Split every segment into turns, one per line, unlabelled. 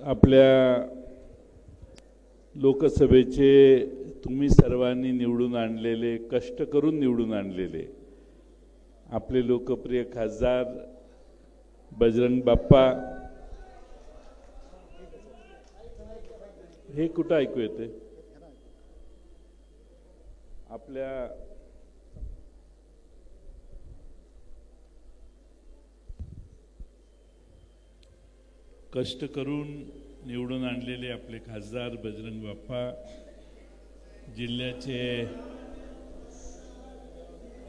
आपल्या लोकसभेचे तुम्ही सर्वांनी निवडून आणलेले, कष्ट करून निवडून आणलेले आपले लोकप्रिय खासदार बजरंग बाप्पा, हे कुठं ऐकू येते? आपल्या कष्ट करून निवडून आणलेले आपले खासदार बजरंग बाप्पा जिल्ह्याचे,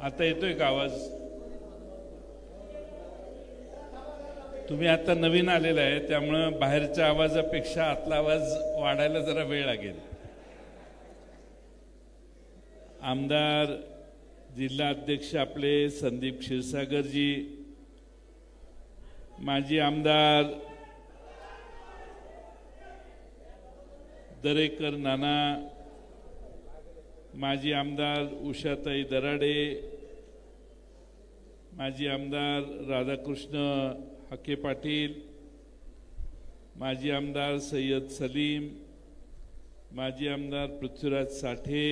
आता येतोय का आवाज? तुम्ही आता नवीन आलेला आहे त्यामुळे बाहेरच्या आवाजापेक्षा आतला आवाज वाढायला जरा वेळ लागेल. आमदार जिल्हा अध्यक्ष आपले संदीप क्षीरसागरजी, माजी आमदार दरेकर नाना, माजी आमदार उषाताई दराडे, माजी आमदार राधाकृष्ण हके पाटील, माजी आमदार सय्यद सलीम, माजी आमदार पृथ्वीराज साठे,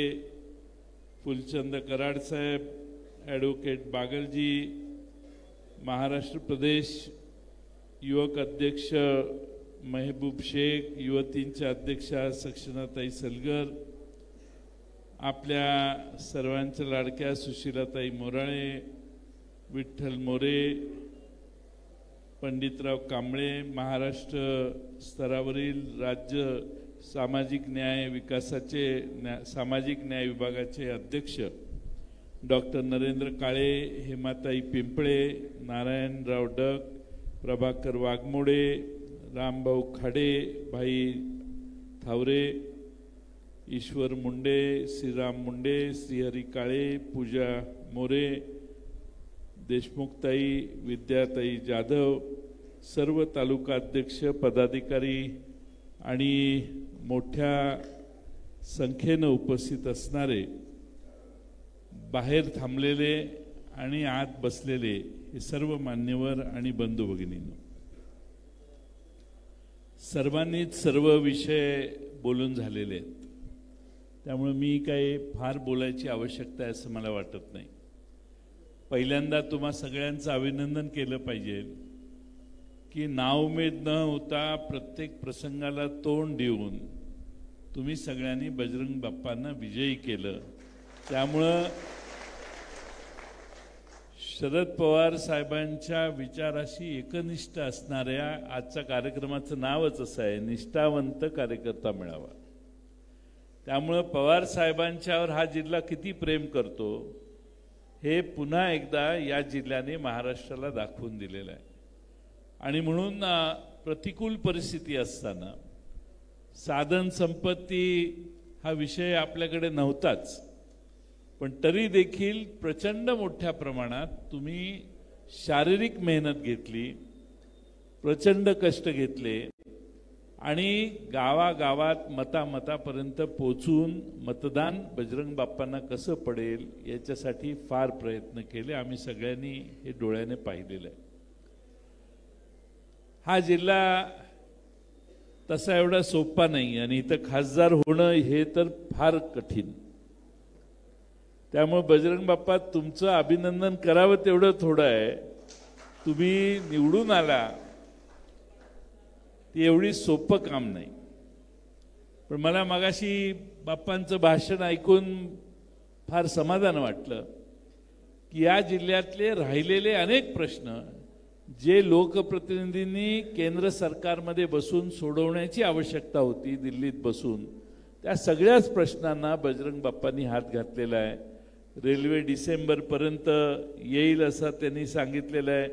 फुलचंद कराड साहेब, ॲडव्होकेट बागलजी, महाराष्ट्र प्रदेश युवक अध्यक्ष महबूब शेख, युवतींच्या अध्यक्षा सक्षनाताई सलगर, आपल्या सर्वांच्या लाडक्या सुशीलाताई मोराळे, विठ्ठल मोरे, पंडितराव कांबळे, महाराष्ट्र स्तरावरील राज्य सामाजिक न्याय विकासाचे सामाजिक न्याय विभागाचे अध्यक्ष डॉक्टर नरेंद्र काळे, हेमाताई पिंपळे, नारायणराव डक, प्रभाकर वाघमोडे, रामभाऊ खाडे, भाई थावरे, ईश्वर मुंडे, श्रीराम मुंडे, श्रीहरी काळे, पूजा मोरे, देशमुखताई, विद्याताई जाधव, सर्व तालुका अध्यक्ष पदाधिकारी आणि मोठ्या संख्येने उपस्थित असणारे, बाहेर थांबलेले आणि आत बसलेले हे सर्व मान्यवर आणि बंधू भगिनींनो, सर्वांनीच सर्व विषय बोलून झालेले आहेत. त्यामुळे मी काही फार बोलायची आवश्यकता आहे असं मला वाटत नाही. पहिल्यांदा तुम्हा सगळ्यांचं अभिनंदन केलं पाहिजे की नाउमेद न होता प्रत्येक प्रसंगाला तोंड देऊन तुम्ही सगळ्यांनी बजरंग बाप्पांना विजयी केलं. त्यामुळं शरद पवार साहेबांच्या विचाराशी एकनिष्ठ असणाऱ्या आजच्या कार्यक्रमाचं नावच असं आहे, निष्ठावंत कार्यकर्ता मेळावा. त्यामुळं पवार साहेबांच्यावर हा जिल्हा किती प्रेम करतो हे पुन्हा एकदा या जिल्ह्याने महाराष्ट्राला दाखवून दिलेलं आहे. आणि म्हणून प्रतिकूल परिस्थिती असताना साधन संपत्ती हा विषय आपल्याकडे नव्हताच, पण तरी देखील प्रचंड मोठ्या प्रमाणात तुम्ही शारीरिक मेहनत घेतली, प्रचंड कष्ट घेतले आणि गावागावात मतामतापर्यंत पोचून मतदान बजरंग बाप्पांना कसं पडेल याच्यासाठी फार प्रयत्न केले. आम्ही सगळ्यांनी हे डोळ्याने पाहिलेलं आहे. हा जिल्हा तसा एवढा सोपा नाही आणि इथं खासदार होणं हे तर फार कठीण. त्यामुळे बजरंग बाप्पा तुमचं अभिनंदन करावं तेवढं थोडं आहे. तुम्ही निवडून आला ते एवढी सोपं काम नाही. पण मला मगाशी बाप्पांचं भाषण ऐकून फार समाधान वाटलं की या जिल्ह्यातले राहिलेले अनेक प्रश्न जे लोकप्रतिनिधींनी केंद्र सरकारमध्ये बसून सोडवण्याची आवश्यकता होती दिल्लीत बसून, त्या सगळ्याच प्रश्नांना बजरंग बाप्पांनी हात घातलेला आहे. रेल्वे डिसेंबरपर्यंत येईल असं त्यांनी सांगितलेलं आहे.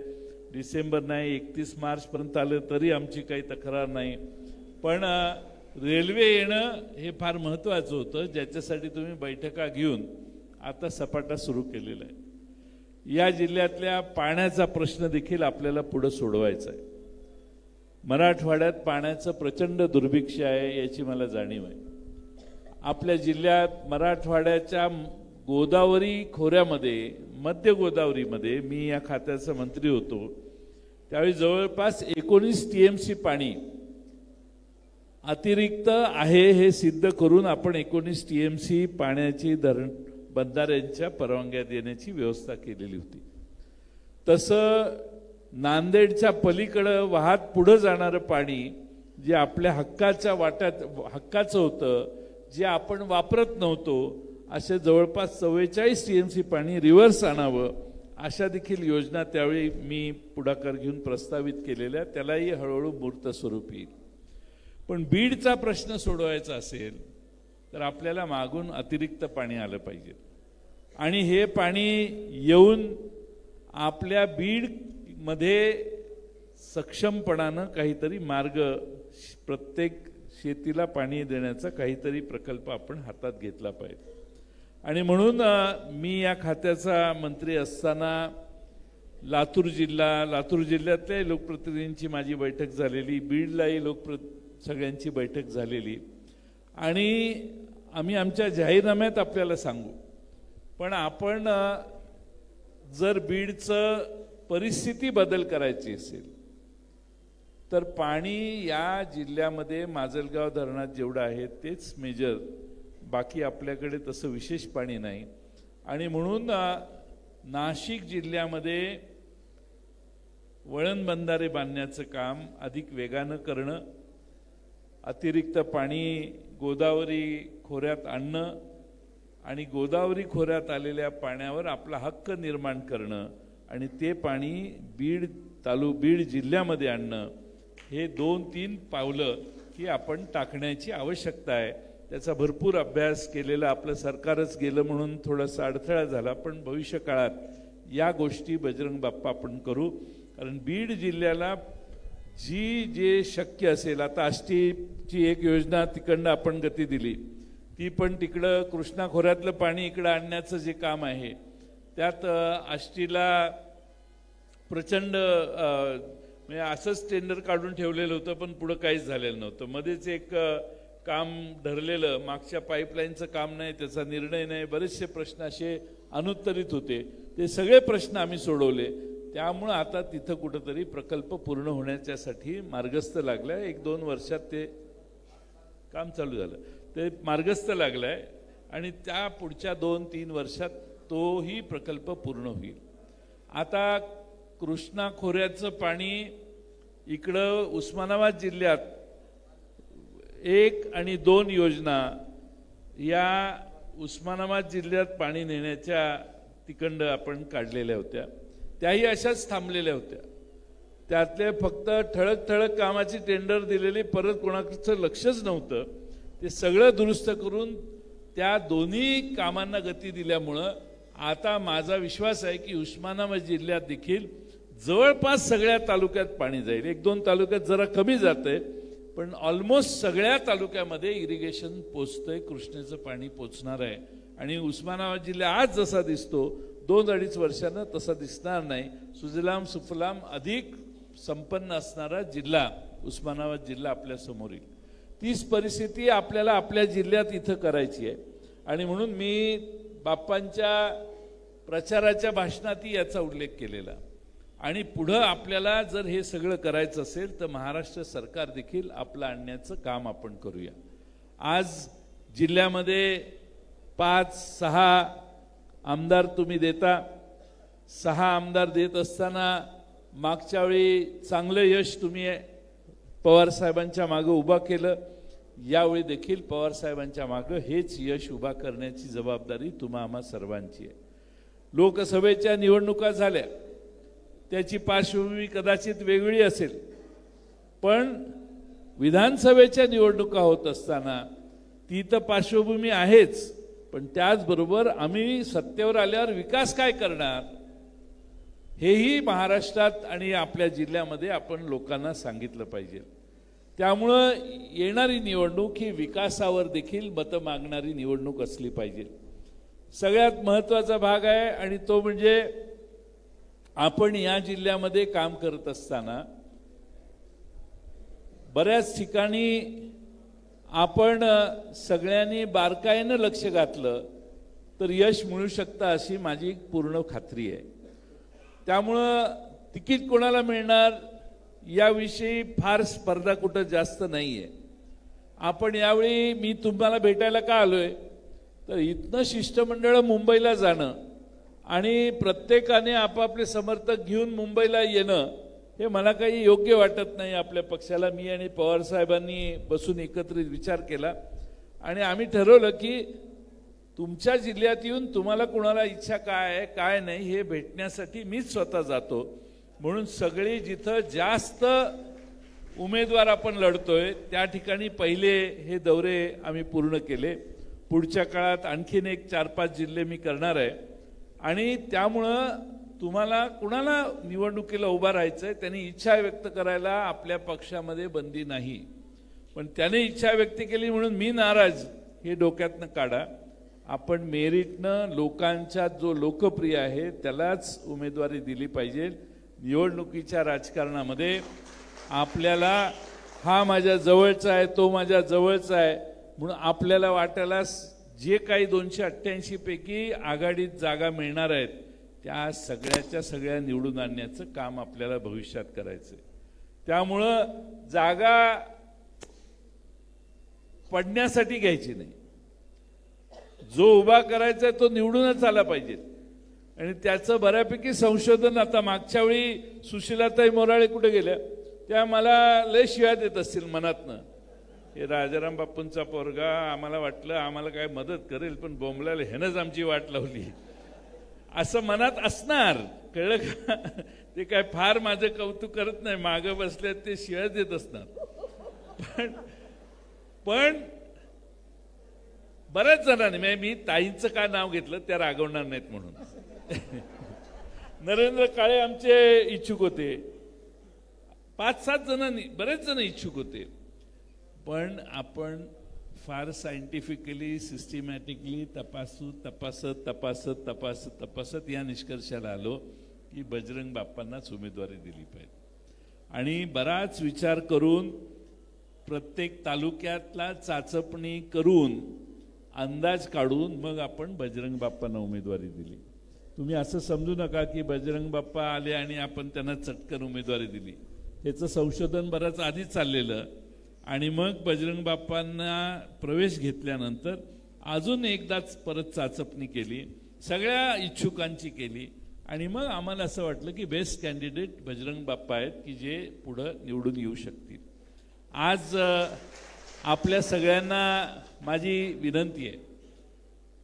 डिसेंबर नाही 31 मार्चपर्यंत आलं तरी आमची काही तक्रार नाही. पण रेल्वे येणं हे फार महत्त्वाचं होतं, ज्याच्यासाठी तुम्ही बैठका घेऊन आता सपाटा सुरू केलेला आहे. या जिल्ह्यातल्या पाण्याचा प्रश्न देखील आपल्याला पुढे सोडवायचा आहे. मराठवाड्यात पाण्याचं प्रचंड दुर्भिक्ष आहे याची मला जाणीव आहे. आपल्या जिल्ह्यात मराठवाड्याच्या गोदावरी खोऱ्यामध्ये, मध्य गोदावरीमध्ये मी या खात्याचा मंत्री होतो त्यावेळी जवळपास 19 TMC पाणी अतिरिक्त आहे हे सिद्ध करून आपण 19 TMC पाण्याची बंधाऱ्यांच्या परवानग्या देण्याची व्यवस्था केलेली होती। तसं नांदेडच्या पलीकडे वाहत पुढे जाणारं पाणी जे आपल्या हक्काचं होतं, जे आपण वापरत नव्हतो, असे जवळपास 44 TMC पाणी रिव्हर्स आणावं अशा देखील योजना त्यावेळी मी पुढाकार घेऊन प्रस्तावित केलेल्या, त्यालाही हळूहळू मूर्त स्वरूप येईल। पण बीडचा प्रश्न सोडवायचा असेल तर आपल्याला मागून अतिरिक्त पाणी आलं पाहिजे आणि हे पाणी येऊन आपल्या बीडमध्ये सक्षमपणानं काहीतरी मार्ग, प्रत्येक शेतीला पाणी देण्याचा काहीतरी प्रकल्प आपण हातात घेतला पाहिजे। आणि म्हणून मी या खात्याचा मंत्री असताना लातूर जिल्ह्यातल्या लोकप्रतिनिधींची माझी बैठक झालेली, बीडलाही सगळ्यांची बैठक झालेली आणि आम्ही आमच्या जाहीरनाम्यात आपल्याला सांगू, पण आपण जर बीडचं परिस्थिती बदल करायची असेल तर पाणी या जिल्ह्यामध्ये माजलगाव धरणात जेवढं आहे तेच मेजर, बाकी आपल्याकडे तसं विशेष पाणी नाही। आणि म्हणून नाशिक जिल्ह्यामध्ये वळण बंधारे बांधण्याचं काम अधिक वेगानं करणं, अतिरिक्त पाणी गोदावरी खोऱ्यात आणणं आणि गोदावरी खोऱ्यात आलेल्या पाण्यावर आपला हक्क निर्माण करणं आणि ते पाणी बीड जिल्ह्यामध्ये आणणं, हे 2-3 पावलं की आपण टाकण्याची आवश्यकता आहे। त्याचा भरपूर अभ्यास केलेला आपलं सरकारच गेलं म्हणून थोडासा अडथळा झाला, पण भविष्य काळात या गोष्टी बजरंग बाप्पा आपण करू। कारण बीड जिल्ह्याला जे शक्य असेल, आता आष्टीची एक योजना तिकडनं आपण गती दिली, ती पण तिकडं कृष्णा खोऱ्यातलं पाणी इकडं आणण्याचं जे काम आहे त्यात आष्टीला प्रचंड म्हणजे असंच टेंडर काढून ठेवलेलं होतं, पण पुढं काहीच झालेलं नव्हतं। मध्येच एक काम ठरलेलं, मागच्या पाईपलाईनचं काम नाही, त्याचा निर्णय नाही, बरेचसे प्रश्न असे अनुत्तरित होते, ते सगळे प्रश्न आम्ही सोडवले। त्यामुळे आता तिथं कुठंतरी प्रकल्प पूर्ण होण्याच्यासाठी मार्गस्थ लागलाय। 1-2 वर्षात ते काम चालू झालं, ते मार्गस्थ लागलाय आणि त्या पुढच्या 2-3 वर्षात तोही प्रकल्प पूर्ण होईल। आता कृष्णा खोऱ्याचं पाणी इकडं उस्मानाबाद जिल्ह्यात 1 आणि 2 योजना या उस्मानाबाद जिल्ह्यात पाणी नेण्याच्या तिकडं आपण काढलेल्या होत्या, त्याही अशाच थांबलेल्या होत्या। त्यातले फक्त ठळक कामाची टेंडर दिलेली, परत कोणाचं लक्षच नव्हतं। ते सगळं दुरुस्त करून त्या दोन्ही कामांना गती दिल्यामुळं आता माझा विश्वास आहे की उस्मानाबाद जिल्ह्यात देखील जवळपास सगळ्या तालुक्यात पाणी जाईल। 1-2 तालुक्यात जरा कमी जातंय, पण ऑलमोस्ट सगळ्या तालुक्यामध्ये इरिगेशन पोचतंय, कृष्णेचं पाणी पोचणार आहे। आणि उस्मानाबाद जिल्हा आज जसा दिसतो 2-2.5 वर्षानं तसा दिसणार नाही। सुजलाम सुफलाम अधिक संपन्न असणारा जिल्हा उस्मानाबाद जिल्हा आपल्या समोर येईल। तीच परिस्थिती आपल्याला आपल्या जिल्ह्यात इथं करायची आहे आणि म्हणून मी बाप्पांच्या प्रचाराच्या भाषणातही याचा उल्लेख केलेला। आणि पुढं आपल्याला जर हे सगळं करायचं असेल तर महाराष्ट्र सरकार देखील आपलं आणण्याचं काम आपण करूया। आज जिल्ह्यामध्ये 5-6 आमदार तुम्ही देता, 6 आमदार देत असताना मागच्या वेळी चांगलं यश तुम्ही पवार साहेबांच्या मागे उभा केलं, यावेळी देखील पवार साहेबांच्या मागे हेच यश उभा करण्याची जबाबदारी तुम्हा आम्हा सर्वांची आहे। लोकसभेच्या निवडणुका झाल्या, त्याची पार्श्वभूमी कदाचित वेगळी असेल, पण विधानसभेच्या निवडणुका होत असताना ती तर पार्श्वभूमी आहेच, पण त्याचबरोबर आम्ही सत्तेवर आल्यावर विकास काय करणार हेही महाराष्ट्रात आणि आपल्या जिल्ह्यामध्ये आपण लोकांना सांगितलं पाहिजे। त्यामुळं येणारी निवडणूक ही विकासावर देखील मतं मागणारी निवडणूक असली पाहिजे। सगळ्यात महत्त्वाचा भाग आहे आणि तो म्हणजे आपण या जिल्ह्यामध्ये काम करत असताना बऱ्याच ठिकाणी आपण सगळ्यांनी बारकाईनं लक्ष घातलं तर यश मिळू शकतं अशी माझी पूर्ण खात्री आहे। त्यामुळं तिकीट कोणाला मिळणार याविषयी फार स्पर्धा कुठं जास्त नाही आहे, आपण यावेळी मी तुम्हाला भेटायला का आलोय तर इथनं शिष्टमंडळ मुंबईला जाणं आणि प्रत्येकाने आपापले समर्थक घेऊन मुंबईला येणं हे मला काही योग्य वाटत नाही. आपल्या पक्षाला मी आणि पवार साहेबांनी बसून एकत्रित विचार केला आणि आम्ही ठरवलं की तुमच्या जिल्ह्यात येऊन तुम्हाला कुणाला इच्छा काय आहे काय नाही हे भेटण्यासाठी मीच स्वतः जातो. म्हणून सगळी जिथं जास्त उमेदवार आपण लढतोय त्या ठिकाणी पहिले हे दौरे आम्ही पूर्ण केले. पुढच्या काळात आणखीन एक 4-5 जिल्हे मी करणार आहे आणि त्यामुळं तुम्हाला कुणाला निवडणुकीला उभा राहायचंय त्यांनी इच्छा व्यक्त करायला आपल्या पक्षामध्ये बंदी नाही. पण त्याने इच्छा व्यक्त केली म्हणून मी नाराज हे डोक्यातनं काढा. आपण मेरिटनं लोकांच्या जो लोकप्रिय आहे त्यालाच उमेदवारी दिली पाहिजे. निवडणुकीच्या राजकारणामध्ये आपल्याला हा माझ्या जवळचा आहे तो माझ्या जवळचा आहे म्हणून आपल्याला वाटायला जे काही 288 पैकी आघाडीत जागा मिळणार आहेत त्या सगळ्याच्या सगळ्या निवडून आणण्याचं काम आपल्याला भविष्यात करायचं. त्यामुळं जागा पडण्यासाठी घ्यायची नाही. जो उभा करायचा तो निवडूनच आला पाहिजे आणि त्याचं बऱ्यापैकी संशोधन आता मागच्या वेळी सुशीलाताई मोराळे कुठे गेल्या त्या मला लय शिव्या देत असतील मनातनं. हे राजाराम बापूंचा पोरगा आम्हाला वाटलं आम्हाला काय मदत करेल पण बोंबल्याला ह्यानंच आमची वाट लावली असं मनात असणार. कळलं का? ते काय फार माझं कौतुक करत नाही मागं बसल्यात ते शिव्या देत असणार. पण बऱ्याच जणांनी मी ताईंचं का नाव घेतलं त्या रागवणार नाहीत म्हणून. नरेंद्र काळे आमचे इच्छुक होते. 5-7 जणांनी बरेच जण इच्छुक होते. पण आपण फार सायंटिफिकली सिस्टमॅटिकली तपासत या निष्कर्षाला आलो की बजरंग बाप्पांनाच उमेदवारी दिली पाहिजे. आणि बराच विचार करून प्रत्येक तालुक्यातला चाचपणी करून अंदाज काढून मग आपण बजरंग बाप्पांना उमेदवारी दिली. तुम्ही असं समजू नका की बजरंग बाप्पा आले आणि आपण त्यांना चटकन उमेदवारी दिली. त्याचं संशोधन बरंच आधी चाललेलं आणि मग बजरंग बाप्पांना प्रवेश घेतल्यानंतर अजून एकदाच परत चाचपणी केली सगळ्या इच्छुकांची केली आणि मग आम्हाला असं वाटलं की बेस्ट कॅन्डिडेट बजरंग बाप्पा आहेत की जे पुढं निवडून येऊ शकतील. आज आपल्या सगळ्यांना माझी विनंती आहे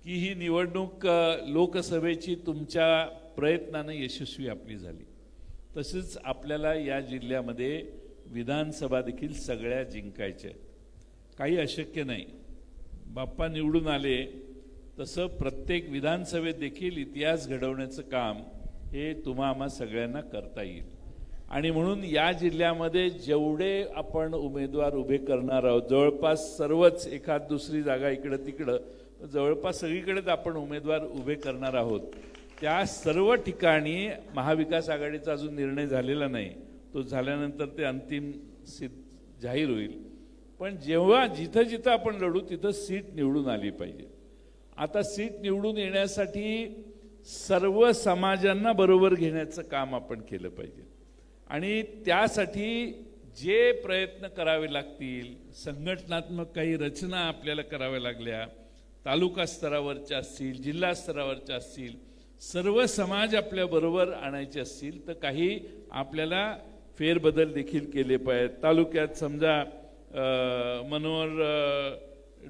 की ही निवडणूक लोकसभेची तुमच्या प्रयत्नानं यशस्वी आपली झाली. तसेच आपल्याला या जिल्ह्यामध्ये विधानसभा देखील सगळ्या जिंकायच्या आहेत. काही अशक्य नाही. बाप्पा निवडून आले तसं प्रत्येक विधानसभेत देखील इतिहास घडवण्याचं काम हे तुम्हा आम्हा सगळ्यांना करता येईल. आणि म्हणून या जिल्ह्यामध्ये जेवढे आपण उमेदवार उभे करणार आहोत जवळपास सर्वच एखाद दुसरी जागा इकडं तिकडं जवळपास सगळीकडेच आपण उमेदवार उभे करणार आहोत. त्या सर्व ठिकाणी महाविकास आघाडीचा अजून निर्णय झालेला नाही. तो झाल्यानंतर ते अंतिम जाहीर होईल. पण जेव्हा जिथं जिथं आपण लढू तिथं सीट निवडून आली पाहिजे. आता सीट निवडून येण्यासाठी सर्व समाजांना बरोबर घेण्याचं काम आपण केलं पाहिजे आणि त्यासाठी जे प्रयत्न करावे लागतील संघटनात्मक काही रचना आपल्याला कराव्या लागल्या तालुका स्तरावरच्या असतील जिल्हा स्तरावरच्या असतील सर्व समाज आपल्या बरोबर आणायचे असतील तर काही आपल्याला फेरबदल देखील केले पाहिजेत. तालुक्यात समजा मनोहर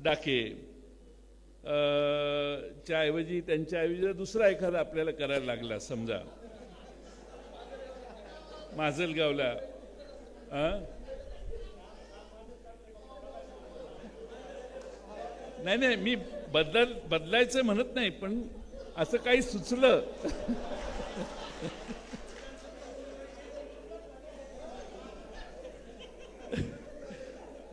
डाके च्या ऐवजी त्यांच्याऐवजी दुसरा एखादा आपल्याला करायला लागला समजा माजलगावला नाही मी बदलायचं म्हणत नाही पण असं काही सुचलं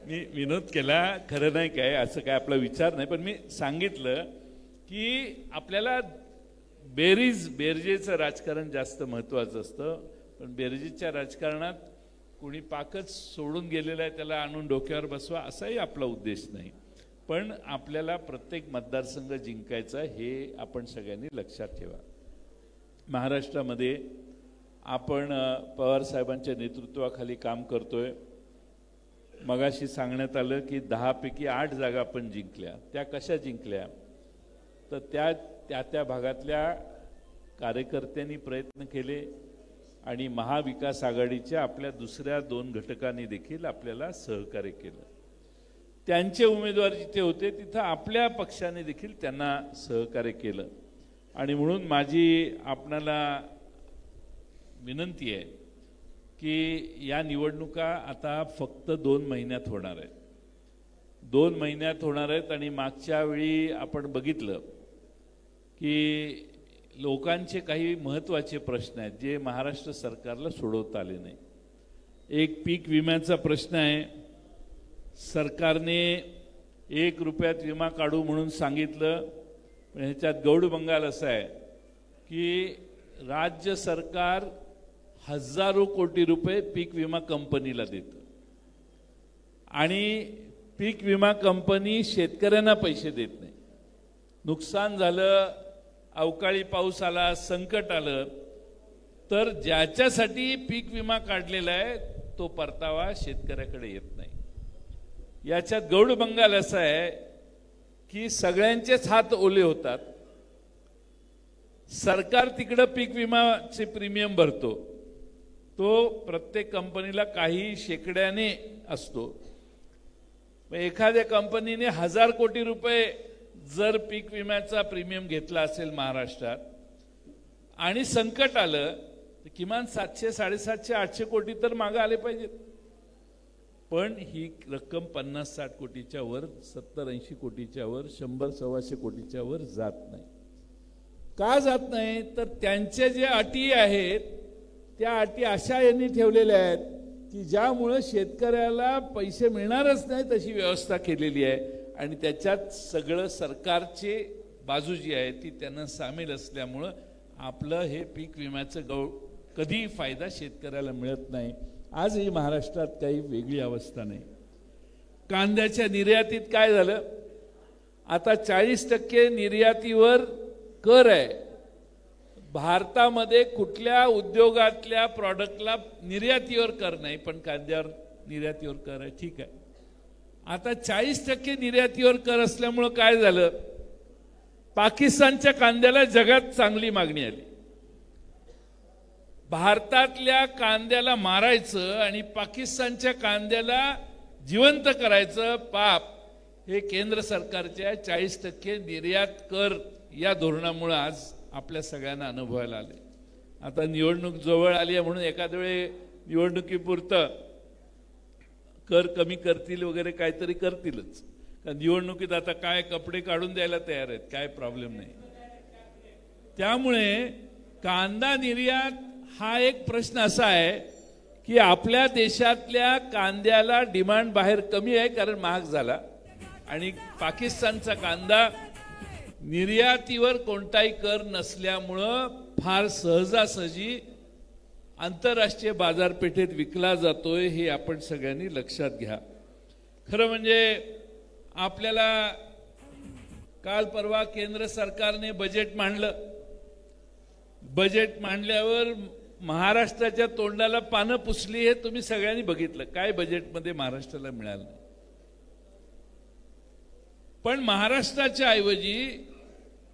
मी विनोद केला खरं नाही काय असं काय आपला विचार नाही पण मी सांगितलं की आपल्याला बेरजेचं राजकारण जास्त महत्त्वाचं असतं. पण बेरजेच्या राजकारणात कोणी पाकच सोडून गेलेला आहे त्याला आणून डोक्यावर बसवा असाही आपला उद्देश नाही. पण आपल्याला प्रत्येक मतदारसंघ जिंकायचा हे आपण सगळ्यांनी लक्षात ठेवा. महाराष्ट्रामध्ये आपण पवार साहेबांच्या नेतृत्वाखाली काम करतोय. मगाशी सांगण्यात आलं की 10 पैकी 8 जागा आपण जिंकल्या. त्या कशा जिंकल्या? तर त्या भागातल्या कार्यकर्त्यांनी प्रयत्न केले आणि महाविकास आघाडीच्या आपल्या दुसऱ्या 2 घटकांनी देखील आपल्याला सहकार्य केलं. त्यांचे उमेदवार जिथे होते तिथं आपल्या पक्षाने देखील त्यांना सहकार्य केलं. आणि म्हणून माझी आपणाला विनंती आहे की या निवडणुका आता फक्त 2 महिन्यात होणार आहेत. 2 महिन्यात होणार आहेत. आणि मागच्या वेळी आपण बघितलं की लोकांचे काही महत्त्वाचे प्रश्न आहेत जे महाराष्ट्र सरकारला सोडवता आले नाही. एक पीक विम्याचा प्रश्न आहे. सरकारने 1 रुपयात विमा काढू म्हणून सांगितलं, पण ह्याच्यात गौडबंगाल असं आहे की राज्य सरकार हजारो कोटी रुपये पीक विमा कंपनीला देतं आणि पीक विमा कंपनी शेतकऱ्यांना पैसे देत नाही. नुकसान झालं, अवकाळी पाऊस आला, संकट आलं तर ज्याच्यासाठी पीक विमा काढलेला आहे तो परतावा शेतकऱ्याकडे येत नाही. याच्यात गौडबंगाल असं आहे की सगळ्यांचेच हात ओले होतात. सरकार तिकडं पीक विमाचे प्रीमियम भरतो, तो प्रत्येक कंपनीला काही शेकड्याने असतो. एखाद्या कंपनीने 1000 कोटी रुपये जर पीक विम्याचा प्रीमियम घेतला असेल महाराष्ट्रात आणि संकट आलं तर किमान 700, 750, 800 कोटी तर मागे आले पाहिजेत. पण ही रक्कम 50-60 कोटीच्या वर, 70-80 कोटीच्या वर, 100-125 कोटीच्या वर जात नाही. का जात नाही? तर त्यांचे जे अटी आहेत त्या अटी अशा यांनी ठेवलेल्या आहेत की ज्यामुळे शेतकऱ्याला पैसे मिळणारच नाही तशी व्यवस्था केलेली आहे. आणि त्याच्यात सगळं सरकारची बाजू जी आहे ती त्यांना सामील असल्यामुळं आपलं हे पीक विम्याचं कधी फायदा शेतकऱ्याला मिळत नाही. आजही महाराष्ट्रात काही वेगळी अवस्था नाही. कांद्याच्या निर्यातीत काय झालं? आता 40% निर्यातीवर कर आहे. भारतामध्ये कुठल्या उद्योगातल्या प्रॉडक्टला निर्यातीवर कर नाही, पण कांद्यावर निर्यातीवर कर आहे. ठीक आहे. आता 40% निर्यातीवर कर असल्यामुळं काय झालं? पाकिस्तानच्या कांद्याला जगात चांगली मागणी आली. भारतातल्या कांद्याला मारायचं आणि पाकिस्तानच्या कांद्याला जिवंत करायचं पाप हे केंद्र सरकारच्या 40% निर्यात कर या धोरणामुळे आज आपल्या सगळ्यांना अनुभवायला आले. आता निवडणूक जवळ आली आहे म्हणून एखाद्या वेळी निवडणुकीपुरतं कर कमी करतील वगैरे काहीतरी करतीलच. कारण निवडणुकीत आता काय कपडे काढून द्यायला तयार आहेत, काय प्रॉब्लेम नाही. त्यामुळे कांदा निर्यात हा एक प्रश्न असा आहे की आपल्या देशातल्या कांद्याला डिमांड बाहेर कमी आहे कारण महाग झाला आणि पाकिस्तानचा कांदा निर्यातीवर कोणताही कर नसल्यामुळं फार सहजासहजी आंतरराष्ट्रीय बाजारपेठेत विकला जातोय हे आपण सगळ्यांनी लक्षात घ्या. खरं म्हणजे आपल्याला काल परवा केंद्र सरकारने बजेट मांडलं. बजेट मांडल्यावर महाराष्ट्राच्या तोंडाला पानं पुसली हे तुम्ही सगळ्यांनी बघितलं. काय बजेटमध्ये महाराष्ट्राला मिळालं? पण महाराष्ट्राच्या ऐवजी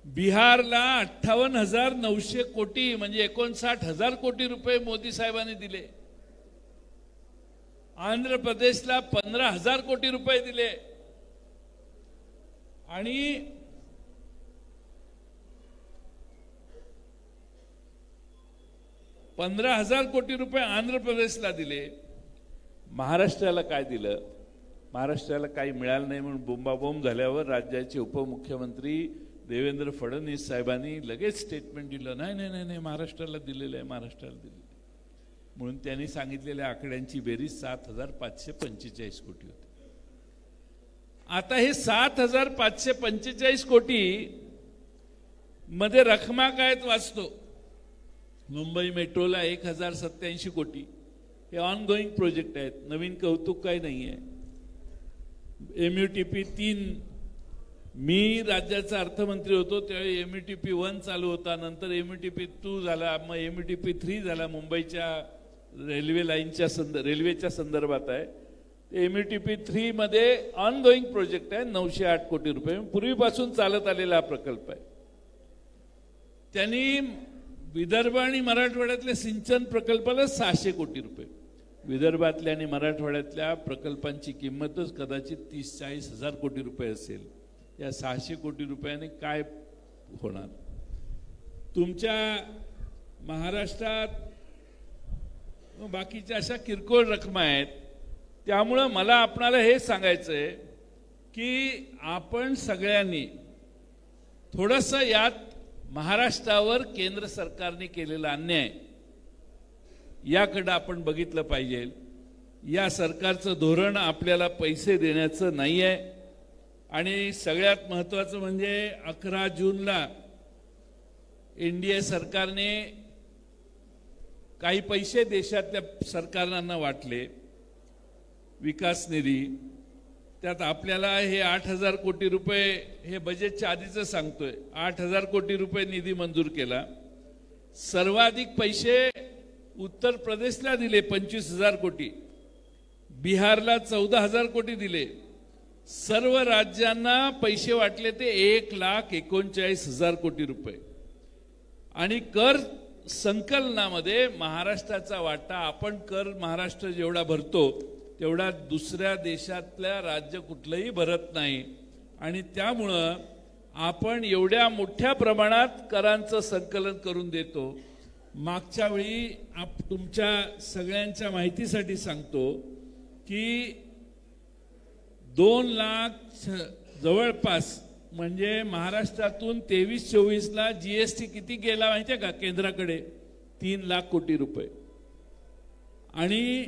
बिहारला 58,900 कोटी म्हणजे 59,000 कोटी रुपये मोदी साहेबांनी दिले. आंध्र प्रदेशला 15,000 कोटी रुपये दिले आणि ₹15,000 कोटी आंध्र प्रदेशला दिले. महाराष्ट्राला काय दिलं? महाराष्ट्राला काही मिळालं नाही म्हणून बोंबाबोंब झाल्यावर राज्याचे उपमुख्यमंत्री देवेंद्र फडणवीस साहेबांनी लगेच स्टेटमेंट दिलं, नाही नाही नाही नाही महाराष्ट्राला दिलेलं आहे, महाराष्ट्राला दिलेलं आहे. म्हणून त्यांनी सांगितलेल्या आकड्यांची बेरीज 7,545 कोटी होती. आता हे 7,545 कोटी मध्ये रकमा काय वाचतो? मुंबई मेट्रोला 1,087 कोटी हे ऑनगोईंग प्रोजेक्ट आहेत, नवीन कौतुक काही नाही आहे. MUTP 3 मी राज्याचा अर्थमंत्री होतो त्यावेळी MUTP 1 चालू होता, नंतर MUTP 2 झाला, मग MUTP 3 झाला. मुंबईच्या रेल्वे लाईनच्या रेल्वेच्या संदर्भात आहे. MUTP 3 मध्ये ऑनगोईंग प्रोजेक्ट आहे, 908 कोटी रुपये पूर्वीपासून चालत आलेला हा प्रकल्प आहे. त्यांनी विदर्भ आणि मराठवाड्यातल्या सिंचन प्रकल्पाला 600 कोटी रुपये. विदर्भातल्या आणि मराठवाड्यातल्या प्रकल्पांची किंमतच कदाचित 30-40 हजार कोटी रुपये असेल. या 600 कोटी रुपयाने काय होणार? तुमच्या महाराष्ट्रात बाकीच्या अशा किरकोळ रकमा आहेत. त्यामुळं मला आपणाला हे सांगायचं आहे की आपण सगळ्यांनी थोडंसं यात महाराष्ट्रावर केंद्र सरकारने केलेला अन्याय याकडे आपण बघितलं पाहिजे. या सरकारचं धोरण आपल्याला पैसे देण्याचं नाही आहे. आणि सगळ्यात महत्त्वाचं म्हणजे 11 जूनला NDA सरकारने काही पैसे देशातल्या सरकारांना वाटले विकास निधी. त्यात आपल्याला हे 8,000 कोटी रुपये हे बजेटच्या आधीचं सांगतोय, 8,000 कोटी रुपये निधी मंजूर केला. सर्वाधिक पैसे उत्तर प्रदेशला दिले 25,000 कोटी, बिहारला 14,000 कोटी दिले. सर्व राज्यांना पैसे वाटले ते 1,39,000 कोटी रुपये. आणि कर संकलनामध्ये महाराष्ट्राचा वाटा, आपण कर महाराष्ट्र जेवढा भरतो तेवढा दुसऱ्या देशातल्या राज्य कुठलंही भरत नाही. आणि त्यामुळं आपण एवढ्या मोठ्या प्रमाणात करांचं संकलन करून देतो. मागच्या वेळी तुमच्या सगळ्यांच्या माहितीसाठी सांगतो की 2 लाख जवळपास, म्हणजे महाराष्ट्रातून 23-24ला GST किती गेला माहिती आहे का केंद्राकडे? 3 लाख कोटी रुपये. आणि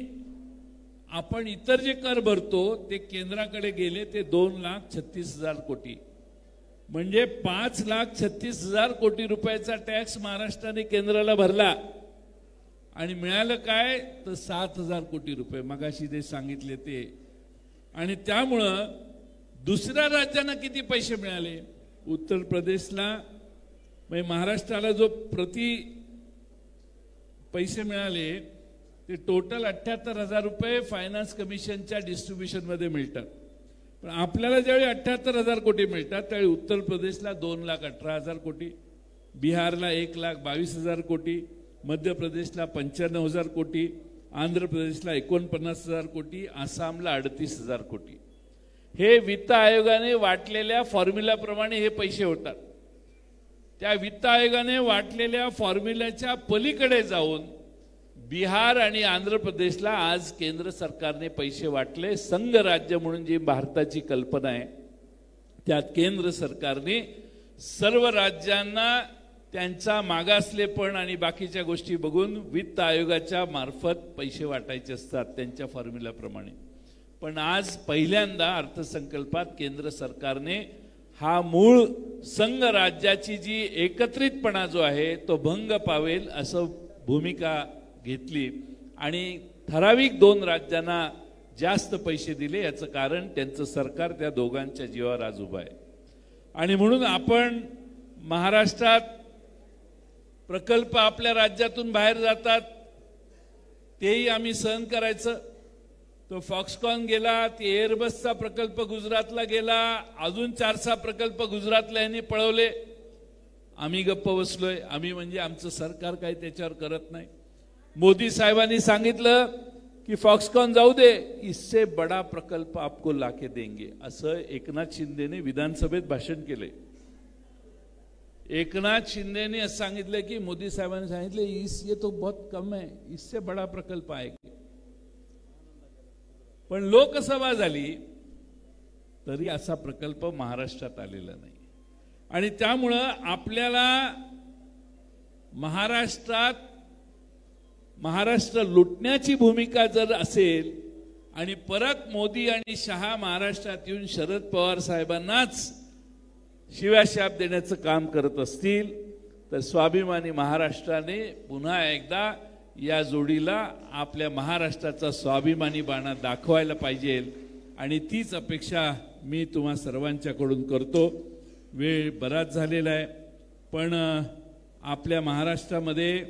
आपण इतर जे कर भरतो ते केंद्राकडे गेले ते 2,36,000 कोटी. म्हणजे 5,36,000 कोटी रुपयाचा टॅक्स महाराष्ट्राने केंद्राला भरला. आणि मिळालं काय तर 7,000 कोटी रुपये, मगाशी ते सांगितले ते. आणि त्यामुळं दुसऱ्या राज्यांना किती पैसे मिळाले? उत्तर प्रदेशला म्हणजे महाराष्ट्राला जो प्रति पैसे मिळाले ते टोटल 78,000 रुपये फायनान्स कमिशनच्या डिस्ट्रीब्युशनमध्ये मिळतात. पण आपल्याला ज्यावेळी 78,000 कोटी मिळतात त्यावेळी उत्तर प्रदेशला 2,18,000 कोटी, बिहारला 1,22,000 कोटी, मध्य प्रदेशला 95,000 कोटी, आंध्र प्रदेशला 49,000 कोटी, आसामला 38,000 कोटी. हे वित्त आयोगाने वाटलेल्या फॉर्म्युलाप्रमाणे हे पैसे होतात. त्या वित्त आयोगाने वाटलेल्या फॉर्म्युल्याच्या पलीकडे जाऊन बिहार आणि आंध्र प्रदेशला आज केंद्र सरकारने पैसे वाटले. संघ राज्य म्हणून जी भारताची कल्पना आहे त्यात केंद्र सरकारने सर्व राज्यांना त्यांचा मागासलेपण आणि बाकीच्या गोष्टी बघून वित्त आयोगाच्या मार्फत पैसे वाटायचे असतात त्यांच्या फॉर्म्युलाप्रमाणे. पण आज पहिल्यांदा अर्थसंकल्पात केंद्र सरकारने हा मूळ संघ राज्याची जी एकत्रितपणा जो आहे तो भंग पावेल असं भूमिका घेतली. आणि ठराविक 2 राज्यांना जास्त पैसे दिले. याचं कारण त्यांचं सरकार त्या दोघांच्या जीवावर आज उभं आहे. आणि म्हणून आपण महाराष्ट्रात प्रकल्प आपल्या राज्यातून बाहेर जातात तेही आम्ही सहन करायचं. तो फॉक्सकॉन गेला, ते एअरबसचा प्रकल्प गुजरातला गेला, अजून 4-6 प्रकल्प गुजरातला यांनी पळवले. आम्ही गप्प बसलोय. आम्ही म्हणजे आमचं सरकार काही त्याच्यावर करत नाही. मोदी साहेबांनी सांगितलं की फॉक्सकॉन जाऊ दे, इससे बड़ा प्रकल्प आपको लाके देंगे, असं एकनाथ शिंदेने विधानसभेत भाषण केले. एकनाथ शिंदेने असं सांगितलं की मोदी साहेबांनी सांगितले ये तो बहुत कम है, इससे बड़ा प्रकल्प आएगा. पण लोकसभा झाली तरी असा प्रकल्प महाराष्ट्रात आलेला नाही. आणि त्यामुळं आपल्याला महाराष्ट्र लुटण्याची भूमिका जर असेल आणि परत मोदी आणि शहा महाराष्ट्रात येऊन शरद पवार साहेबांनाच शिव्याशाप देण्याचं काम करत असतील तर स्वाभिमानी महाराष्ट्राने पुन्हा एकदा या जोडीला आपल्या महाराष्ट्राचा स्वाभिमानी बाणा दाखवायला पाहिजे. आणि तीच अपेक्षा मी तुम्हा सर्वांच्याकडून करतो. वेळ बराच झालेला आहे पण आपल्या महाराष्ट्रामध्ये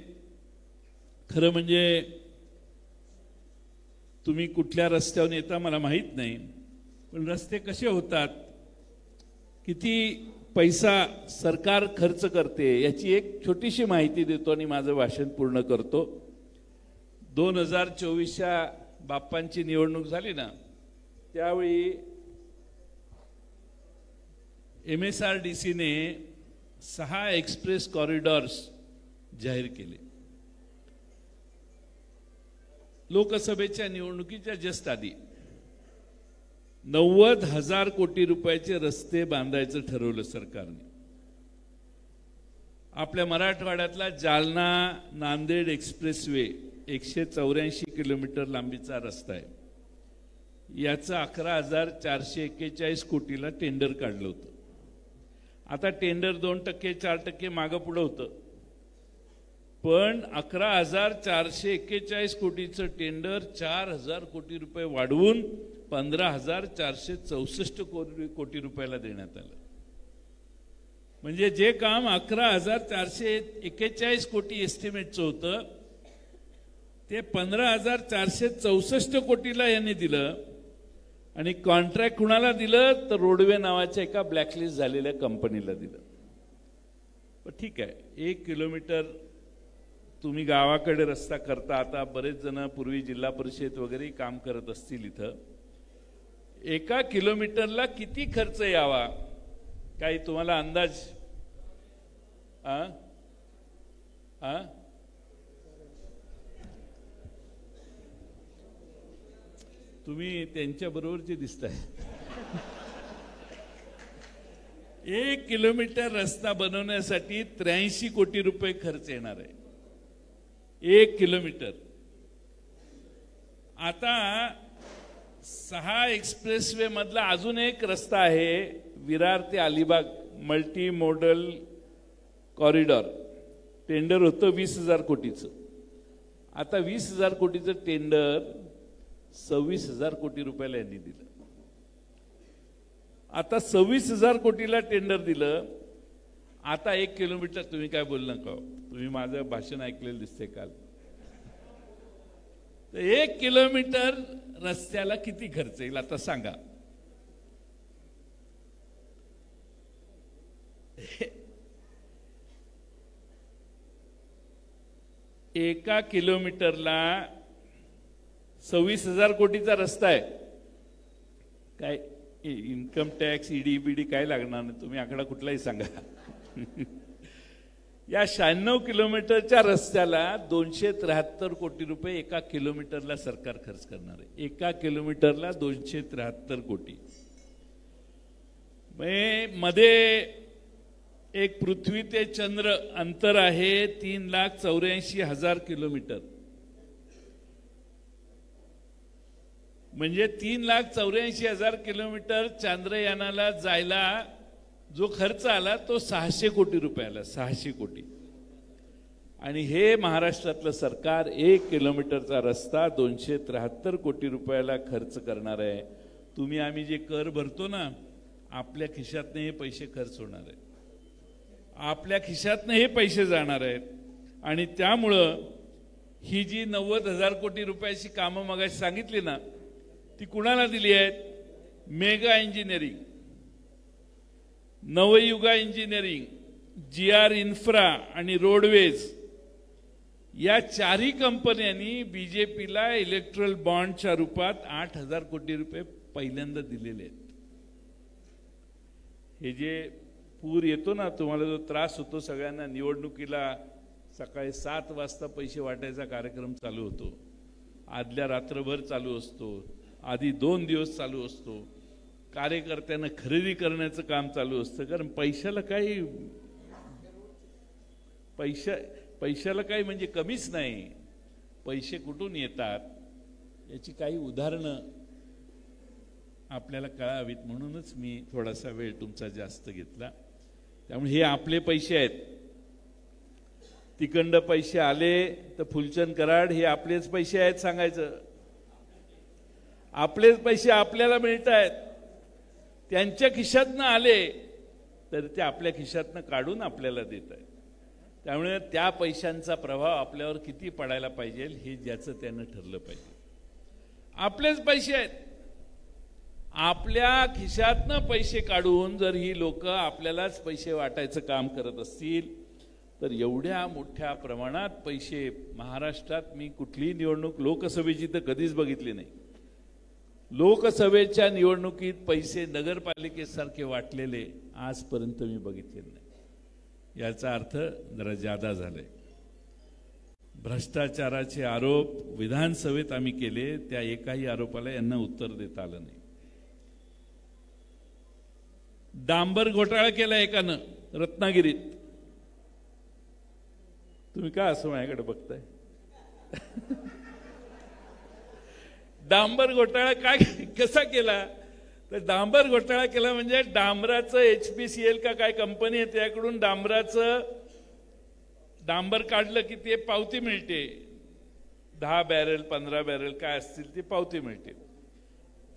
खरं म्हणजे तुम्ही कुठल्या रस्त्यावरून येता मला माहीत नाही, पण रस्ते कसे होतात, किती पैसा सरकार खर्च करते याची एक छोटीशी माहिती देतो आणि माझं भाषण पूर्ण करतो. 2024च्या बाप्पांची निवडणूक झाली ना, त्यावेळी MSRDCने 6 एक्सप्रेस कॉरिडॉर्स जाहीर केले. लोकसभेच्या निवडणुकीच्या जस्ट आधी 90,000 कोटी रुपयाचे रस्ते बांधायचं ठरवलं सरकारने. आपल्या मराठवाड्यातला जालना नांदेड एक्सप्रेसवे 184 किलोमीटर लांबीचा रस्ता आहे. याचं 11,441 कोटीला टेंडर काढलं होतं. आता टेंडर 2% 4% मागं पुढं होतं, पण 11,441 कोटीचं टेंडर 4,000 कोटी रुपये वाढवून 15,464 कोटी रुपयाला देण्यात आलं. म्हणजे जे काम 11,441 कोटी एस्टिमेटचं होतं ते 15,464 कोटीला यांनी दिलं. आणि कॉन्ट्रॅक्ट कुणाला दिलं तर रोडवे नावाच्या एका ब्लॅकलिस्ट झालेल्या कंपनीला दिलं. पण ठीक आहे, 1 किलोमीटर तुम्ही गावाकडे रस्ता करता. आता बरेच जण पूर्वी जिल्हा परिषद वगैरे काम करत असतील. इथं 1 किलोमीटरला किती खर्च यावा काही तुम्हाला अंदाज? तुम्ही त्यांच्या बरोबरचे दिसताय. 1 किलोमीटर रस्ता बनवण्यासाठी 83 कोटी रुपये खर्च येणार आहे. 1 किलोमीटर. आता 6 एक्सप्रेसवे मधला अजून एक रस्ता आहे, विरार ते Alibag multi modal corridor. Tender होतं 20,000 कोटीचं. आता 20,000 कोटीचं टेंडर 26,000 कोटी रुपयाला यांनी दिलं. आता 26,000 कोटीला टेंडर दिलं. आता 1 किलोमीटर तुम्ही काय बोलू नका, तुम्ही माझं भाषण ऐकलेलं दिसते काल. तर 1 किलोमीटर रस्त्याला किती खर्च येईल आता सांगा. एका किलोमीटरला 26,000 कोटीचा रस्ता आहे. काय इन्कम टॅक्स ED काय लागणार नाही, तुम्ही आकडा कुठलाही सांगा. या 96 किलोमीटरच्या रस्त्याला 273 कोटी रुपये 1 किलोमीटरला सरकार खर्च करणार आहे. 1 किलोमीटरला 273 कोटी. मध्ये एक पृथ्वी ते चंद्र अंतर आहे 3,84,000 किलोमीटर. म्हणजे 3,84,000 किलोमीटर चांद्रयानाला जायला जो खर्च आला तो 600 कोटी रुपयाला. 600 कोटी. आणि हे महाराष्ट्रातलं सरकार 1 किलोमीटरचा रस्ता 273 कोटी रुपयाला खर्च करणार आहे. तुम्ही आम्ही जे कर भरतो ना, आपल्या खिशातनं हे पैसे खर्च होणार आहेत, आपल्या खिशातनं हे पैसे जाणार आहेत. आणि त्यामुळं ही जी 90,000 कोटी रुपयाची कामं मगाशी सांगितली ना, ती कुणाला दिली आहेत? Mega engineering, Navayuga engineering, GR infra आणि रोडवेज या 4ही कंपन्यांनी BJPला इलेक्ट्रल बॉन्डच्या रूपात 8,000 कोटी रुपये पहिल्यांदा दिलेले आहेत. हे जे पूर येतो ना, तुम्हाला जो त्रास होतो सगळ्यांना, निवडणुकीला सकाळी 7 वाजता पैसे वाटायचा कार्यक्रम चालू होतो, आदल्या रात्रभर चालू असतो, आधी 2 दिवस चालू असतो, कार्यकर्त्यांना खरेदी करण्याचं काम चालू असतं. कारण पैशाला काही म्हणजे कमीच नाही. पैसे कुठून येतात याची काही उदाहरणं आपल्याला कळावीत म्हणूनच मी थोडासा वेळ तुमचा जास्त घेतला. त्यामुळे हे आपले पैसे आहेत. तिकडं पैसे आले तर फुलचंद कराड हे आपलेच पैसे आहेत सांगायचं. आपलेच पैसे आपल्याला मिळत आहेत. त्यांच्या खिशातनं आले तर ते आपल्या खिशातनं काढून आपल्याला देत आहेत. त्यामुळे त्या पैशांचा प्रभाव आपल्यावर किती पडायला पाहिजे हे ज्याचं त्यानं ठरलं पाहिजे. आपलेच पैसे आहेत. आपल्या खिशातनं पैसे काढून जर ही लोक आपल्यालाच पैसे वाटायचं काम करत असतील तर एवढ्या मोठ्या प्रमाणात पैसे महाराष्ट्रात मी कुठलीही निवडणूक लोकसभेची तर कधीच बघितली नाही. लोकसभेच्या निवडणुकीत पैसे नगरपालिकेसारखे वाटलेले आजपर्यंत मी बघितलेले नाही. याचा अर्थ जरा जादा झाले. भ्रष्टाचाराचे आरोप विधानसभेत आम्ही केले, त्या एकाही आरोपाला यांना उत्तर देता आलं नाही. डांबर घोटाळा केला एकानं रत्नागिरीत. तुम्ही का असं माझ्याकडे बघताय? डांबर घोटाळा काय कसा केला तर डांबर घोटाळा केला म्हणजे डांबराचं HPCL का काय कंपनी आहे त्याकडून डांबर काढलं की ते पावती मिळते. 10 बॅरल 15 बॅरल काय असतील ती पावती मिळते.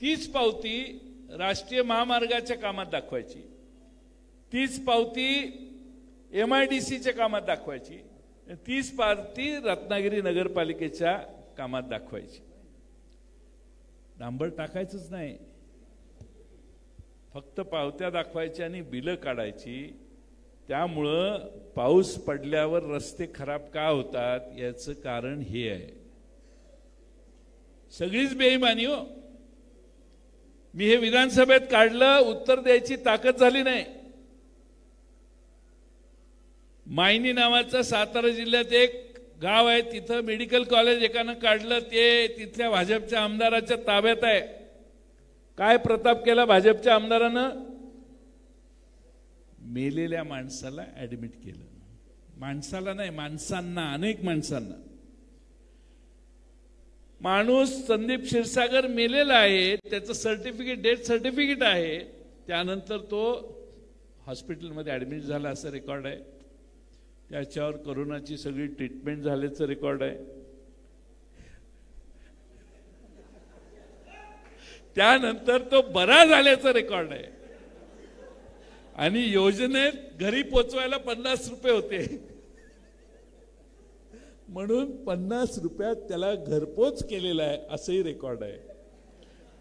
तीच पावती राष्ट्रीय महामार्गाच्या कामात दाखवायची, तीच पावती MIDCच्या कामात दाखवायची, तीच पावती रत्नागिरी नगरपालिकेच्या कामात दाखवायची. डांबर टाकायचंच नाही, फक्त पावत्या दाखवायच्या आणि बिलं काढायची. त्यामुळं पाऊस पडल्यावर रस्ते खराब का होतात याचं कारण हे आहे. सगळीच बेईमानी हो. मी हे विधानसभेत काढलं, उत्तर द्यायची ताकद झाली नाही. मायनी नावाचं सातारा जिल्ह्यात एक गाव आहे, तिथं मेडिकल कॉलेज एकानं काढलं, ते तिथल्या भाजपच्या आमदाराच्या ताब्यात आहे. काय प्रताप केला भाजपच्या आमदारानं? मेलेल्या माणसाला ऍडमिट केलं. माणसाला नाही, माणसांना, अनेक माणसांना. माणूस संदीप क्षीरसागर मेलेला आहे, त्याचं सर्टिफिकेट, डेथ सर्टिफिकेट आहे, त्यानंतर तो हॉस्पिटलमध्ये ऍडमिट झाला असं रेकॉर्ड आहे. त्याच्यावर कोरोनाची सगळी ट्रीटमेंट झाल्याचं रेकॉर्ड आहे. त्यानंतर तो बरा झाल्याचं रेकॉर्ड आहे. आणि योजनेत घरी पोचवायला 50 रुपये होते म्हणून 50 रुपयात त्याला घरपोच केलेला आहे असंही रेकॉर्ड आहे.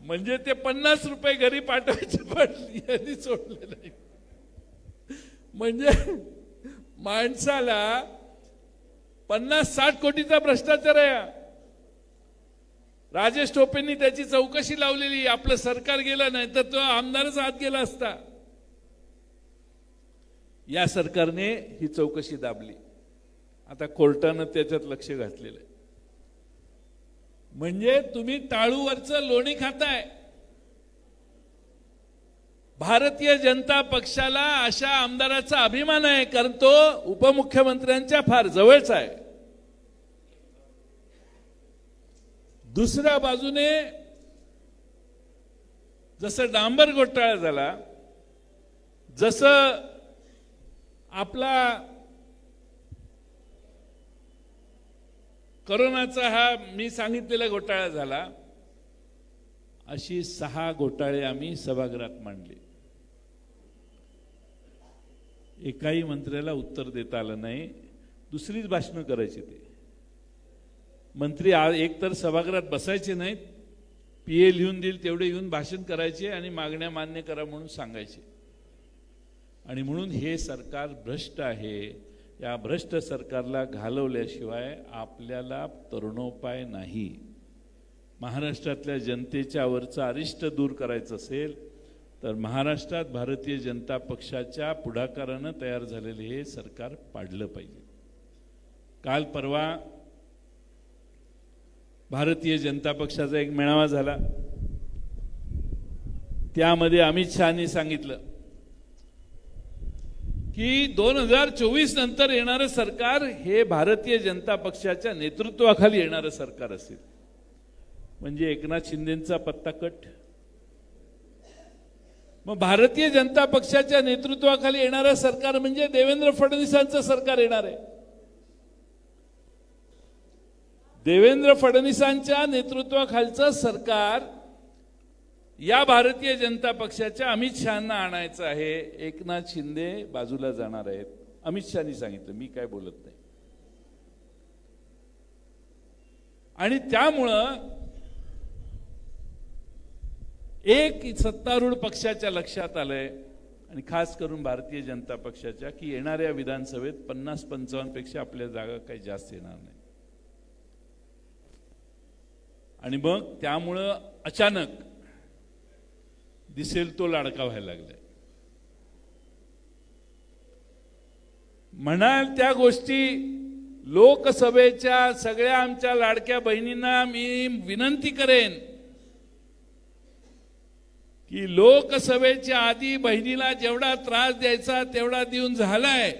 म्हणजे ते 50 रुपये घरी पाठवायचे पण यांनी सोडले नाही. म्हणजे माणसाला 50-60 कोटीचा भ्रष्टाचार आहे. राजेश टोपेंनी त्याची चौकशी लावलेली, आपलं सरकार गेलं नाही तर तो आमदारच आत गेला असता. या सरकारने ही चौकशी दाबली. आता कोर्टानं त्याच्यात लक्ष घातलेलं आहे. म्हणजे तुम्ही टाळूवरचं लोणी खाताय. भारतीय जनता पक्षाला अशा आमदाराचा अभिमान आहे, कारण तो उपमुख्यमंत्र्यांच्या फार जवळचा आहे. दुसऱ्या बाजूने जसं डांबर घोटाळा झाला, जसं आपला कोरोनाचा हा मी सांगितलेला घोटाळा झाला, अशी 6 घोटाळे आम्ही सभागृहात मांडले. एकाही मंत्र्याला उत्तर देता आलं नाही. दुसरीच भाषणं करायची. ते मंत्री एकतर सभागृहात बसायचे नाहीत, PA लिहून देईल तेवढे येऊन भाषण करायचे आणि मागण्या मान्य करा म्हणून सांगायचे. आणि म्हणून हे सरकार भ्रष्ट आहे. या भ्रष्ट सरकारला घालवल्याशिवाय आपल्याला तरुणोपाय नाही. महाराष्ट्रातल्या जनतेच्या वरचा अरिष्ट दूर करायचं असेल तर महाराष्ट्रात भारतीय जनता पक्षाच्या पुढाकारानं तयार झालेले हे सरकार पाडलं पाहिजे. काल परवा भारतीय जनता पक्षाचा एक मेळावा झाला. त्यामध्ये अमित शहानी सांगितलं की 2024 नंतर येणारं सरकार हे भारतीय जनता पक्षाच्या नेतृत्वाखाली येणारं सरकार असेल. म्हणजे एकनाथ शिंदेंचा पत्ता कट. मग भारतीय जनता पक्षाच्या नेतृत्वाखाली येणारं सरकार म्हणजे देवेंद्र फडणवीसांचं सरकार येणार आहे. देवेंद्र फडणवीसांच्या नेतृत्वाखालचं सरकार या भारतीय जनता पक्षाच्या अमित शहांना आणायचं आहे. एकनाथ शिंदे बाजूला जाणार आहेत. अमित शहानी सांगितलं, मी काय बोलत नाही. आणि त्यामुळं एक सत्तारूढ पक्षाच्या लक्षात आलंय आणि खास करून भारतीय जनता पक्षाच्या की येणाऱ्या विधानसभेत 50-55 पेक्षा आपल्या जागा काही जास्त येणार नाही आणि मग त्यामुळं अचानक दिसेल तो लाडका व्हायला लागलाय. म्हणाल त्या गोष्टी लोकसभेच्या सगळ्या आमच्या लाडक्या बहिणींना मी विनंती करेन की लोकसभेच्या आधी बहिणीला जेवढा त्रास द्यायचा तेवढा देऊन झालाय.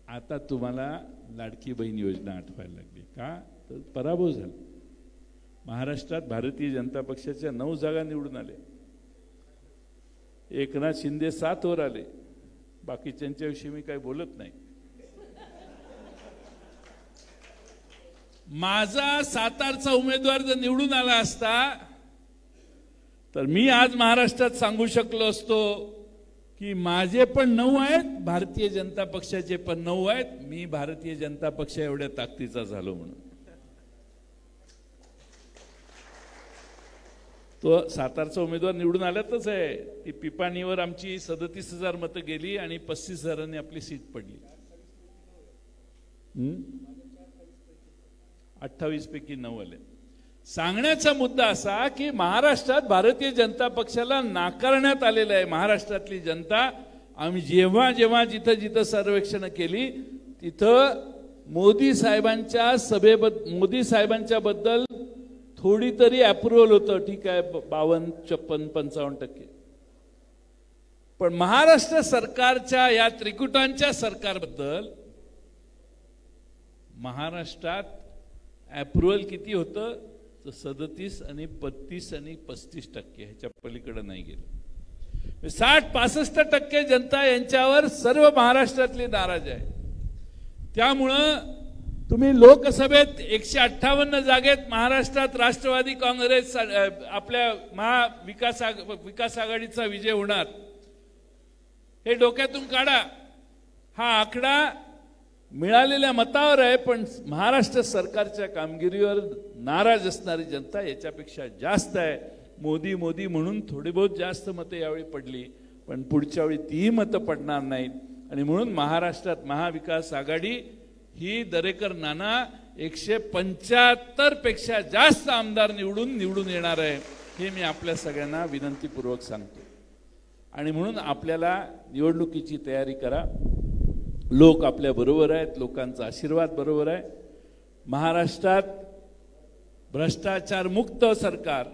आता तुम्हाला लाडकी बहीण योजना आठवायला लागली का? तर पराभव झाला. महाराष्ट्रात भारतीय जनता पक्षाच्या 9 जागा निवडून आले. एकनाथ शिंदे 7 वर आले. बाकीच्यांच्याविषयी मी काही बोलत नाही. माझा सातारचा उमेदवार जर निवडून आला असता तर मी आज महाराष्ट्रात सांगू शकलो असतो की माझे पण 9 आहेत, भारतीय जनता पक्षाचे पण 9 आहेत. मी भारतीय जनता पक्ष एवढ्या ताकदीचा झालो म्हणून. तो सातारचा उमेदवार निवडून आल्यातच आहे. ती पिपाणीवर आमची 37,000 मतं गेली आणि 35,000 आपली सीट पडली. 28 पैकी 9 आले. सांगण्याचा मुद्दा असा की महाराष्ट्रात भारतीय जनता पक्षाला नाकारण्यात आलेलं आहे. महाराष्ट्रातली जनता आम्ही जेव्हा जेव्हा जिथं जिथं सर्वेक्षण केली तिथं मोदी साहेबांच्या बद्दल थोडी तरी अप्रुव्हल होतं. ठीक आहे, 52, 56, 55%. पण महाराष्ट्र सरकारच्या या त्रिकुटांच्या सरकारबद्दल महाराष्ट्रात अप्रुव्हल किती होतं? 37 आणि 32 आणि 35%. ह्याच्या पलीकडे नाही गेले. 60-65% जनता यांच्यावर सर्व महाराष्ट्रातली नाराज आहे. त्यामुळं तुम्ही लोकसभेत 158 जागेत महाराष्ट्रात राष्ट्रवादी काँग्रेस आपल्या महाविकास आघाडीचा विजय होणार हे डोक्यातून काढा. हा आकडा मिळालेल्या मतावर आहे, पण महाराष्ट्र सरकारच्या कामगिरीवर नाराज असणारी जनता याच्यापेक्षा जास्त आहे. मोदी मोदी म्हणून थोडी बहुत जास्त मतं यावेळी पडली, पण पुढच्या वेळी तीही मतं पडणार नाहीत. आणि म्हणून महाराष्ट्रात महाविकास आघाडी ही दरेकर नाना 175 पेक्षा जास्त आमदार निवडून येणार आहे. हे मी आपल्या सगळ्यांना विनंतीपूर्वक सांगतो. आणि म्हणून आपल्याला निवडणुकीची तयारी करा. लोक आपल्या बरोबर आहेत, लोकांचा आशीर्वाद बरोबर आहे. महाराष्ट्रात भ्रष्टाचार मुक्त सरकार,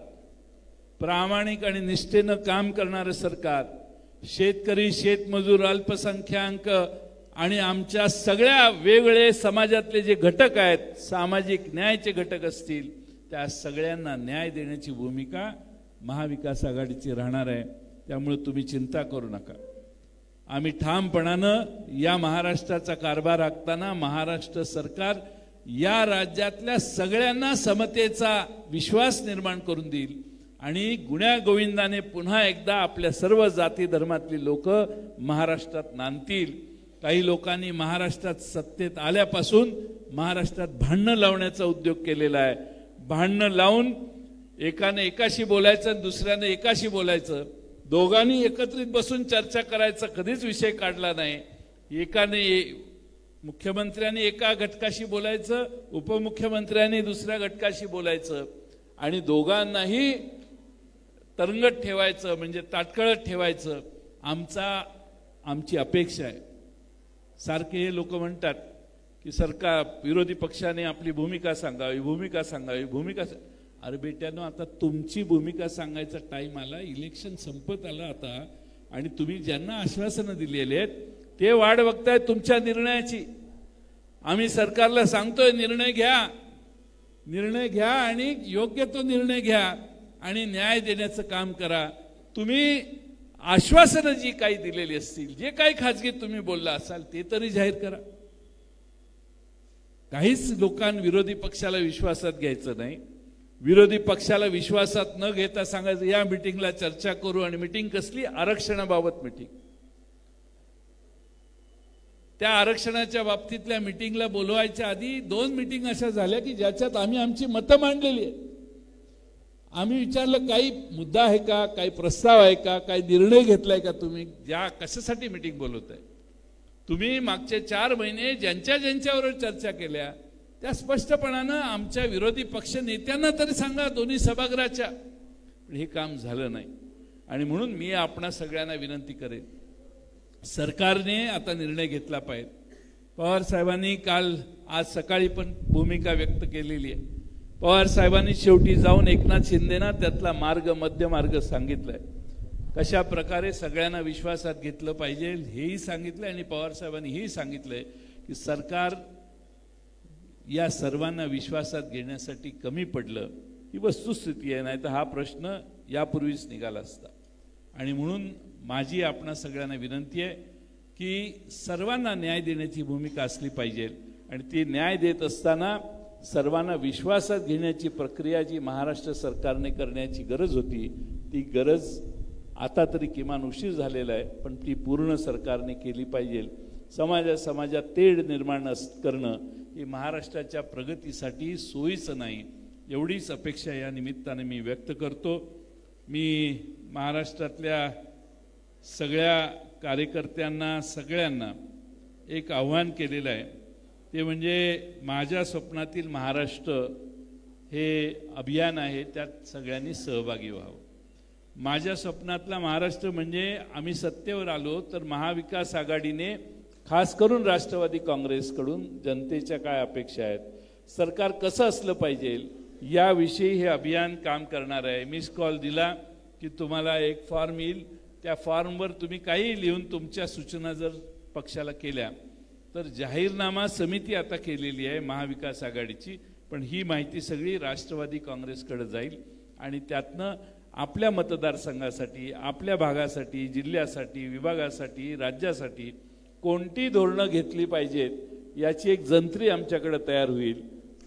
प्रामाणिक आणि निष्ठेनं काम करणारे सरकार, शेतकरी, शेतमजूर, अल्पसंख्याक आणि आमच्या सगळ्या वेगवेगळे समाजातले जे घटक आहेत, सामाजिक न्यायाचे घटक असतील, त्या सगळ्यांना न्याय देण्याची भूमिका महाविकास आघाडीची राहणार आहे. त्यामुळे तुम्ही चिंता करू नका. आम्ही ठामपणानं या महाराष्ट्राचा कारभार आखताना महाराष्ट्र सरकार या राज्यातल्या सगळ्यांना समतेचा विश्वास निर्माण करून देईल आणि गुण्यागोविंदाने पुन्हा एकदा आपल्या सर्व जाती धर्मातली लोक महाराष्ट्रात नांदतील. काही लोकांनी महाराष्ट्रात सत्तेत आल्यापासून महाराष्ट्रात भांडणं लावण्याचा उद्योग केलेला आहे. भांडणं लावून एकाने एकाशी बोलायचं आणि दुसऱ्याने एकाशी बोलायचं. दोघांनी एकत्रित बसून चर्चा करायचा कधीच विषय काढला नाही. मुख्यमंत्र्यांनी एका घटकाशी बोलायचं, उपमुख्यमंत्र्यांनी दुसऱ्या घटकाशी बोलायचं आणि दोघांनाही तरंगत ठेवायचं, म्हणजे ताटकळत ठेवायचं. आमची अपेक्षा आहे. सारखे हे लोक म्हणतात की सरकार विरोधी पक्षाने आपली भूमिका सांगावी. अरे बेट्यानो, आता तुमची भूमिका सांगायचा टाइम आला. इलेक्शन संपत आला आता आणि तुम्ही ज्यांना आश्वासनं दिलेली आहेत ते वाट बघताय तुमच्या निर्णयाची. आम्ही सरकारला सांगतोय निर्णय घ्या आणि योग्य तो निर्णय घ्या आणि न्याय देण्याचं काम करा. तुम्ही आश्वासनं जी काही दिलेली असतील, जे काही खाजगी तुम्ही बोलला असाल ते तरी जाहीर करा. काहीच विरोधी पक्षाला विश्वासात घ्यायचं नाही. विरोधी पक्षाला विश्वासात न घेता सांगायचं या मीटिंगला चर्चा करू. आणि मीटिंग कसली? आरक्षणाबाबत मीटिंग. त्या आरक्षणाच्या बाबतीतल्या मीटिंगला बोलवायच्या आधी 2 मीटिंग अशा झाल्या की ज्याच्यात आम्ही आमची मतं मांडलेली आहेत. आम्ही विचारलं काही मुद्दा आहे का, काही प्रस्ताव आहे का, काही निर्णय घेतलाय का तुम्ही, ज्या कशासाठी मीटिंग बोलवताय तुम्ही? मागचे 4 महिने ज्यांच्यावर चर्चा केल्या त्या स्पष्टपणानं आमच्या विरोधी पक्ष नेत्यांना तरी सांगा दोन्ही सभागृहाच्या. पण हे काम झालं नाही. आणि म्हणून मी आपणा सगळ्यांना विनंती करेन, सरकारने आता निर्णय घेतला पाहिजे. पवार साहेबांनी आज सकाळी पण भूमिका व्यक्त केलेली आहे. पवार साहेबांनी शेवटी जाऊन एकनाथ शिंदेना त्यातला मध्य मार्ग सांगितलाय. कशा प्रकारे सगळ्यांना विश्वासात घेतलं पाहिजे हेही सांगितलंय. आणि पवार साहेबांनी हेही सांगितलंय की सरकार या सर्वांना विश्वासात घेण्यासाठी कमी पडलं ही वस्तुस्थिती आहे, नाही तर हा प्रश्न यापूर्वीच निघाला असता. आणि म्हणून माझी आपणा सगळ्यांना विनंती आहे की सर्वांना न्याय देण्याची भूमिका असली पाहिजे. आणि ती न्याय देत असताना सर्वांना विश्वासात घेण्याची प्रक्रिया जी महाराष्ट्र सरकारने करण्याची गरज होती, ती गरज आता तरी किमान उशीर झालेला आहे, पण ती पूर्ण सरकारने केली पाहिजे. समाजात तेढ निर्माण करणं ही महाराष्ट्राच्या प्रगतीसाठी सोयीचं नाही, एवढीच अपेक्षा या निमित्ताने मी व्यक्त करतो. मी महाराष्ट्रातल्या सगळ्या कार्यकर्त्यांना सगळ्यांना एक आव्हान केलेलं आहे, ते म्हणजे माझ्या स्वप्नातील महाराष्ट्र हे अभियान आहे, त्यात सगळ्यांनी सहभागी व्हावं. माझ्या स्वप्नातला महाराष्ट्र म्हणजे आम्ही सत्तेवर आलो तर महाविकास आघाडीने खास करून राष्ट्रवादी काँग्रेसकडून जनतेच्या काय अपेक्षा आहेत, सरकार कसं असलं पाहिजे याविषयी हे अभियान काम करणार आहे. मिस कॉल दिला की तुम्हाला एक फॉर्म येईल, त्या फॉर्मवर तुम्ही काही लिहून तुमच्या सूचना जर पक्षाला केल्या तर जाहीरनामा समिती आता केलेली आहे महाविकास आघाडीची, पण ही माहिती सगळी राष्ट्रवादी काँग्रेसकडे जाईल. आणि त्यातनं आपल्या मतदारसंघासाठी, आपल्या भागासाठी, जिल्ह्यासाठी, विभागासाठी, राज्यासाठी कोणती धोरणं घेतली पाहिजेत याची एक जंत्री आमच्याकडे तयार होईल.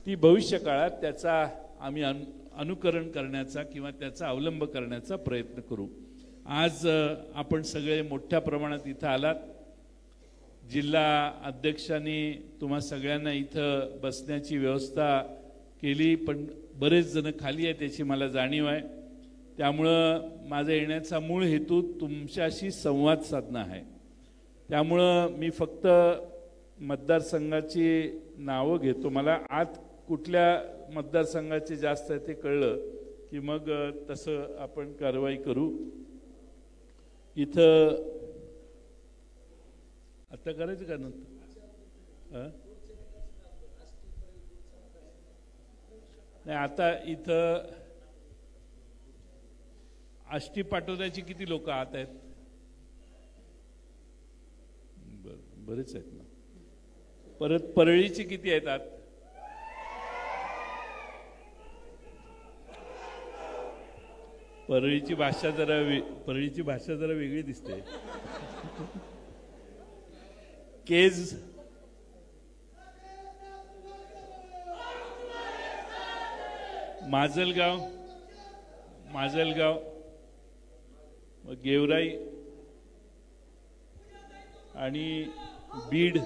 ती भविष्य काळात त्याचा आम्ही अनुकरण करण्याचा किंवा त्याचा अवलंब करण्याचा प्रयत्न करू. आज आपण सगळे मोठ्या प्रमाणात इथं आलात. जिल्हा अध्यक्षांनी तुम्हा सगळ्यांना इथं बसण्याची व्यवस्था केली, पण बरेच जण खाली आहे त्याची मला जाणीव आहे. त्यामुळं माझा येण्याचा मूळ हेतू तुमच्याशी संवाद साधणं आहे. त्यामुळं मी फक्त मतदारसंघाची नावं घेतो. मला आत कुठल्या मतदारसंघाचे जास्त आहे ते कळलं की मग तसं आपण कारवाई करू. इथं आता करायचं का नंतर? नाही, आता इथं आष्टी पाटोद्याची किती लोक आत आहेत? बरेच आहेत ना. परत परळीची किती आहेत आत? परळीची भाषा जरा वेगळी दिसते. केज माजलगाव गेवराई आणि बीड